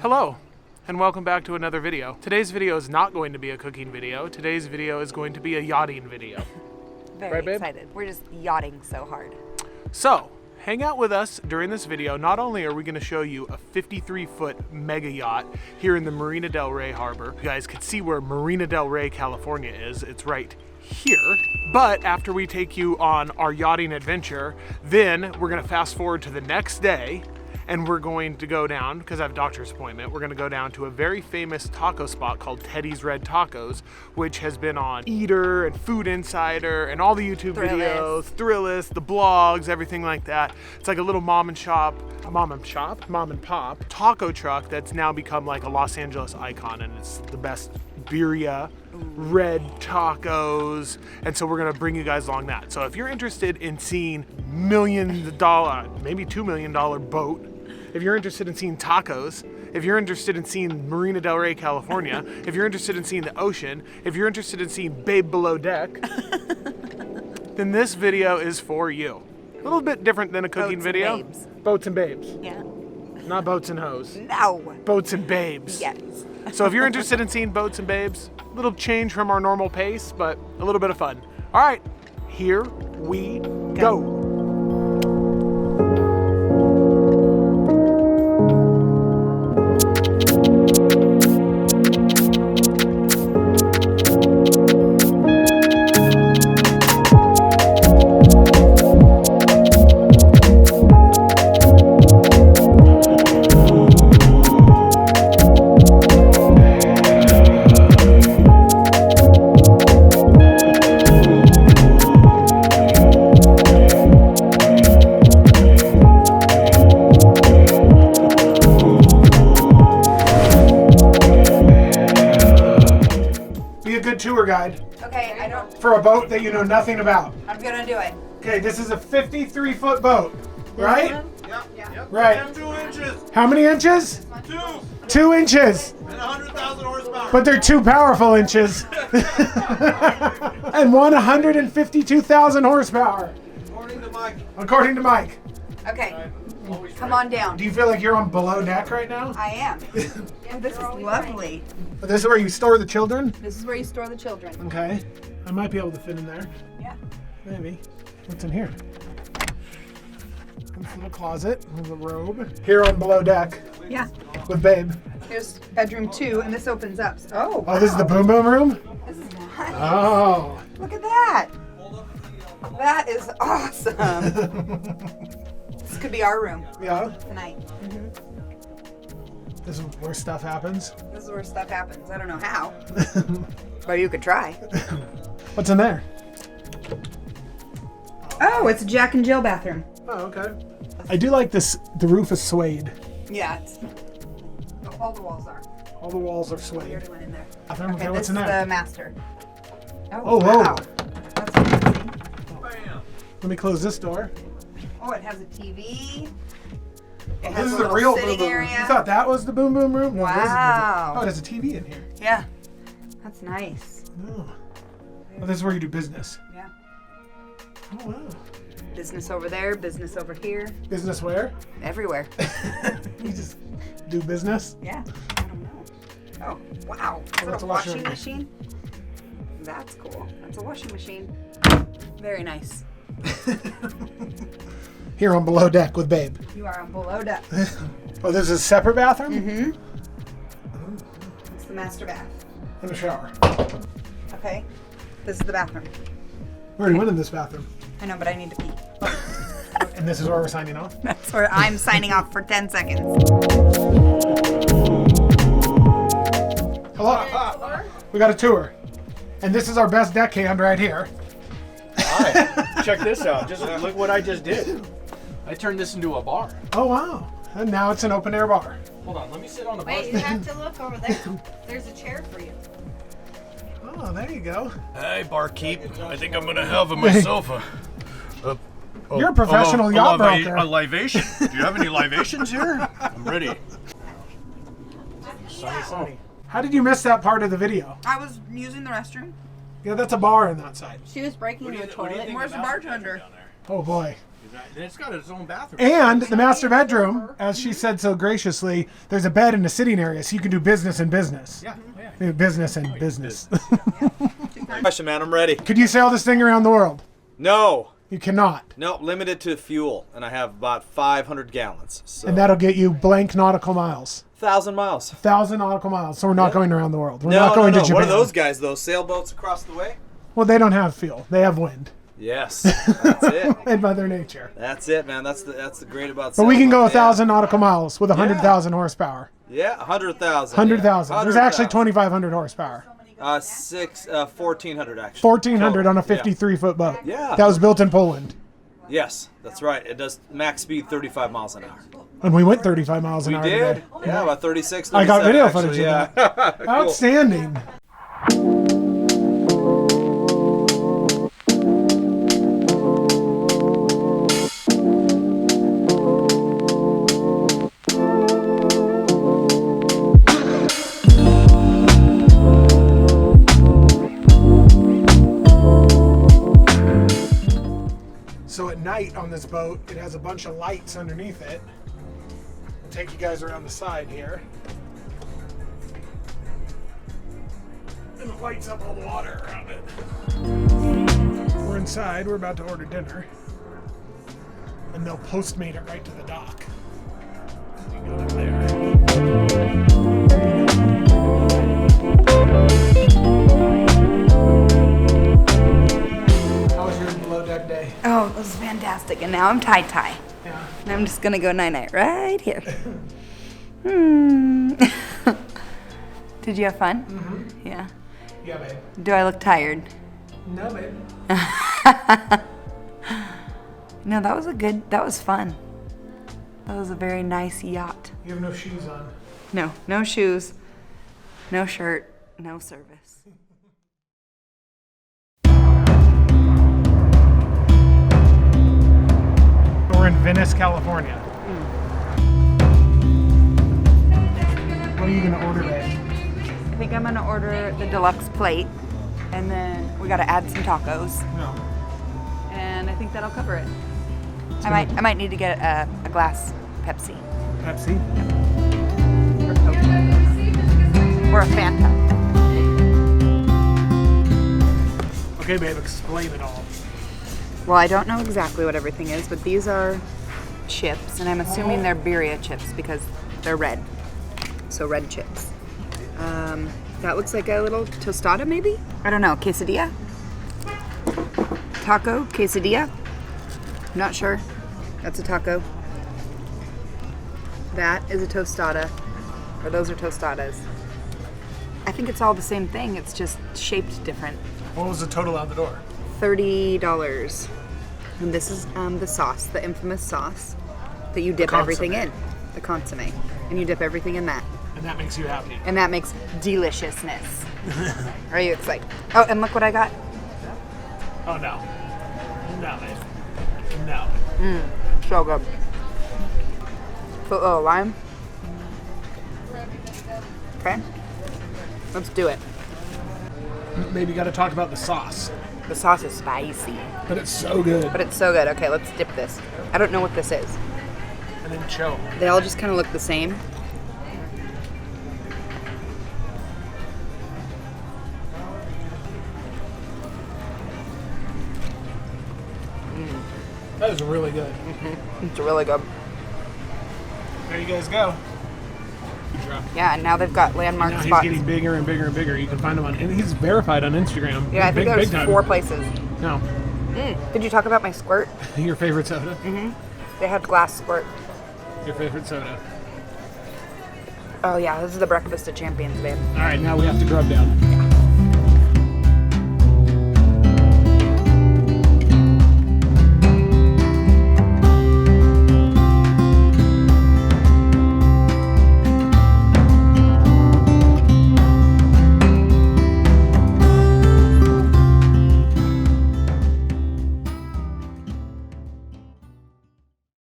Hello, and welcome back to another video. Today's video is not going to be a cooking video. Today's video is going to be a yachting video. Very excited. We're just yachting so hard. So, hang out with us during this video. Not only are we going to show you a 53-foot mega yacht here in the Marina del Rey harbor. You guys can see where Marina del Rey, California is. It's right here. But after we take you on our yachting adventure, then we're going to fast forward to the next day. And we're going to go down, because I have a doctor's appointment, we're going to go down to a very famous taco spot called Teddy's Red Tacos, which has been on Eater and Food Insider and all the YouTube videos, Thrillist, the blogs, everything like that. It's like a little mom and pop taco truck that's now become like a Los Angeles icon, and it's the best Birria red tacos, and so we're gonna bring you guys along that. So if you're interested in seeing $1 million, maybe $2 million boat, if you're interested in seeing tacos, if you're interested in seeing Marina del Rey, California, if you're interested in seeing the ocean, if you're interested in seeing Babe Below Deck, then this video is for you. A little bit different than a cooking video. And babes. Boats and babes. Yeah. Not boats and hoes. No. Boats and babes. Yes. So if you're interested in seeing boats and babes, a little change from our normal pace, but a little bit of fun. All right, here we go. Tour guide. Okay, I don't. For a boat that you know nothing about. I'm gonna do it. Okay, this is a 53-foot boat, right? Yep. Right. 2 inches. How many inches? 2. 2 inches. And 100,000 horsepower. But they're 2 powerful inches. And 152,000 horsepower. According to Mike. According to Mike. Okay, come on down. Do you feel like you're on below deck right now? I am. And this is lovely. This is where you store the children? This is where you store the children. Okay. I might be able to fit in there. Yeah. Maybe. What's in here? This little closet with a robe. Here on below deck Yeah. with Babe. Here's bedroom 2, and this opens up. Oh, wow. Oh, this is the boom boom room? This is nice. Oh. Look at that. That is awesome. This could be our room Yeah. tonight. This is where stuff happens. This is where stuff happens. I don't know how, but you could try. What's in there? Oh, it's a Jack and Jill bathroom. Oh, okay. I do like this. The roof is suede. Yeah, all the walls are. All the walls are We suede. already went in there. Bathroom, okay, this what's in is there? the master. Oh, whoa. Wow. That's fancy. Let me close this door. Oh, it has a TV. It Oh, has this a is the little real boom sitting boom room. area. You thought that was the boom boom room? No, this is the- Wow. oh, there's a TV in here. Yeah, that's nice. Oh. Oh, this is where you do business. Yeah. Oh, wow. Business over there, business over here, Business where? everywhere. You just do business? Yeah. I don't know. Oh, wow. Is that's that a a washing washing machine? That's cool. That's a washing machine. Very nice. Here on below deck with Babe. You are on below deck. Oh, this is a separate bathroom? Mm-hmm. It's the master bath. And a shower. Okay. This is the bathroom. We already went in this bathroom. I know, but I need to pee. And this is where we're signing off? That's where I'm signing off for 10 seconds. Hello. We got a tour. And this is our best deckhand right here. Hi, check this out. Just look what I just did. I turned this into a bar. Oh, wow. And now it's an open air bar. Hold on, let me sit on the Wait, you bar. have to look over there. There's a chair for you. Oh, there you go. Hey, barkeep. I think I'm gonna have myself You're a professional yacht broker. A libation. Do you have any libations here? I'm ready. How did you miss that part of the video? I was using the restroom. Yeah, that's a bar on that side. She was breaking the toilet. Where's the bartender? Oh, boy. It's got its own bathroom. And the master bedroom, as she said so graciously, there's a bed in the sitting area, so you can do business and business. Yeah. Business and business. Question, man. I'm ready. Could you sail this thing around the world? No. You cannot. No, limited to fuel, and I have about 500 gallons. So And that'll get you blank nautical miles. 1,000 miles. 1,000 nautical miles. So we're not going around the world. We're No, not going no, to no. Japan. What are those guys, though? Sailboats across the way? Well, they don't have fuel. They have wind. Yes. That's it. And Mother Nature. That's it, man. That's the great about But we can go sailboat. 1,000 nautical miles with 100,000 horsepower. Yeah, 100,000. 100,000. Yeah. There's actually 2,500 horsepower. 1,400 actually. 1,400 on a Total. 53-foot boat. Yeah. That was built in Poland. Yes, that's right. It does max speed 35 miles an hour. And we went 35 miles an We hour did? today. Yeah, about 36. I got 37 video actually, footage of yeah. that. Cool. Outstanding. So at night on this boat, it has a bunch of lights underneath it. I'll take you guys around the side here. And it lights up all the water around it. We're inside, we're about to order dinner. And they'll postmate it right to the dock. You go up there. How was your below deck day? Oh, it was fantastic. And now I'm tie-tie. Yeah. And I'm just going to go night-night right here. Did you have fun? Mm-hmm. Yeah. Yeah, babe. Do I look tired? No, babe. No, that was fun. That was a very nice yacht. You have no shoes on. No, no shoes, no shirt, no service. We're in Venice, California. What are you gonna order, babe? I think I'm gonna order the deluxe plate, and then we gotta add some tacos, No. and I think that'll cover it. I might need to get a glass Pepsi Pepsi? or Coke or a Fanta. Okay, babe, explain it all. Well, I don't know exactly what everything is, but these are chips, and I'm assuming they're birria chips because they're red. So red chips. That looks like a little tostada, maybe? I don't know. Quesadilla? Taco? Quesadilla? I'm not sure. That's a taco. That is a tostada. Or those are tostadas. I think it's all the same thing. It's just shaped different. What was the total out the door? $30. And this is the sauce, the infamous sauce that you dip everything in. The consomme. And you dip everything in that. And that makes you happy. And that makes deliciousness. Are you excited? Oh, and look what I got. Oh, no. No, babe. No. So good. Put a little lime. Okay. Let's do it. Maybe you gotta talk about the sauce. The sauce is spicy, But it's so good. but it's so good. Okay, let's dip this. I don't know what this is. And then chill. They all just kind of look the same. That is really good. It's really good. There you guys go. Good job. Yeah, and now they've got landmark Now he's spots. getting bigger and bigger and bigger. You can find him on, and he's verified on Instagram. Yeah, I think big there's time. 4 places. No. Did you talk about my squirt? Your favorite soda? They had glass squirt. Your favorite soda. Oh yeah, this is the breakfast of champions, babe. All right, now we have to grub down.